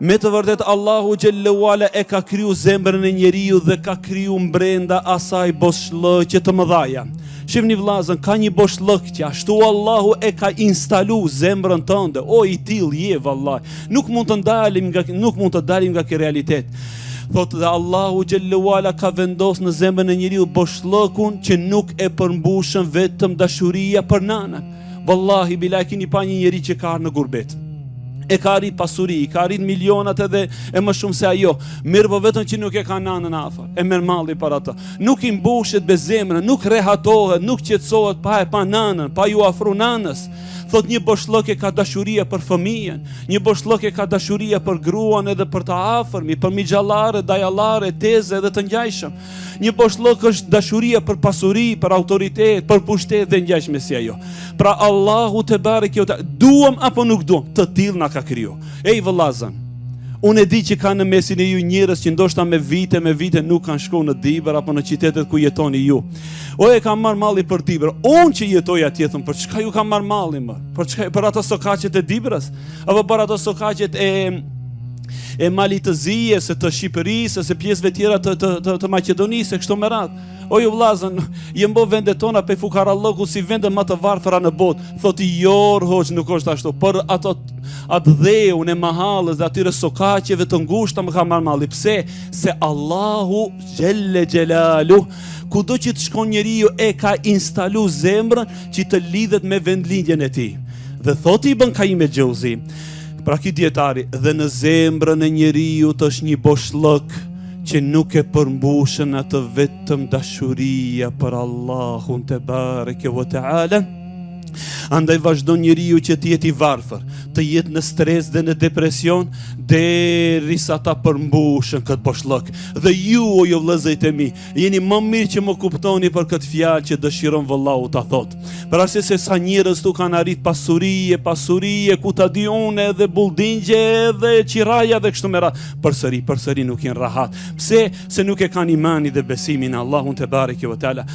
Me të vërtet Allahu xhallahu ala e ka kriju zemrën e njeriu dhe ka kriju brenda asaj boshllëqe të mëdha. Shihni vllazën, ka një boshllëqe, ashtu Allahu e ka instalu zemrën tënde. O i till je vallahi. Nuk mund të dalim nga ky realitet. Thotë dhe Allahu xhallahu ala ka vendosur në zemrën e njeriu boshllëkun që nuk e përmbushën vetëm dashuria për nanën. Wallahi bilaj keni pa një njeri që ka ardhur në gurbet. E ka arrit pasuri, ka arrit milionat edhe e më shumë se ajo. Mirë po vetëm që nuk e ka nanën afër. E merr malli para të. Nuk i mbushet me zemrën, nuk rehatohet, nuk qetësohet pa nanën, pa ju afru nanës. Thot një boshllëk ka dashuria për fëmijën, një boshllëk ka dashuria për gruan edhe për të afërmi, për mixhallare, dajallare, teze dhe të ngjajshëm. Një boshllëk është dashuria për pasuri, për autoritet, për pushtet dhe ngjajshme si ajo. Pra Allahu te bareke, duam apo nuk duam, të tillë na ka kriju. Ej vëllazën, unë e di që ka në mesin e ju njerëz që ndoshta me vite nuk kanë shkuar në Dibër apo në qytetet ku jetoni ju. O e kam marr malli për Dibër. Unë që jetoj atje thon, për çka ju kam marr malli më? Për çka? Për ato sokaqet e Dibrës apo për ato sokaqet e Malit të Zijes, të Shqipërisë, se pjesëve tjera të Maqedonisë, kështu me radhë. O ju vllazën, jem bo vendet tona pe fukarallëku si vende më të varfëra në botë. Thotë jo, hoç nuk është ashtu, për atë dheun e mahallës dhe atyre sokaqeve të ngushta më ka marrë malli. Pse? Se Allahu xhelle xhelalu kudo që të shkon njeriu e ka instalu zemrën që të lidhet me vendlindjen e tij. Dhe thotë Ibn Qayyim el-Jauzi, pra ky dietari, dhe në zemrën e njeriu është një boshllëk që nuk e përmbushën atë vetëm dashuria për Allahun te bareke ve teala. Andaj vazhdon njeriu që të jetë i varfër, të jetë në stres dhe në depresion, derisa ta përmbushën këtë boshllëk. Dhe ju, o ju vëllezërit e mi, jeni më mirë që më kuptoni për këtë fjalë që dëshiron vallahu ta thotë. Për arsye se sa njerëz tu kanë arrit pasuri, ku ta di unë, edhe bulldingje, edhe qiraja dhe kështu me radhë. Përsëri nuk janë rahat. Pse? Se nuk e kanë imanin dhe besimin në Allahun te bareke ve teala.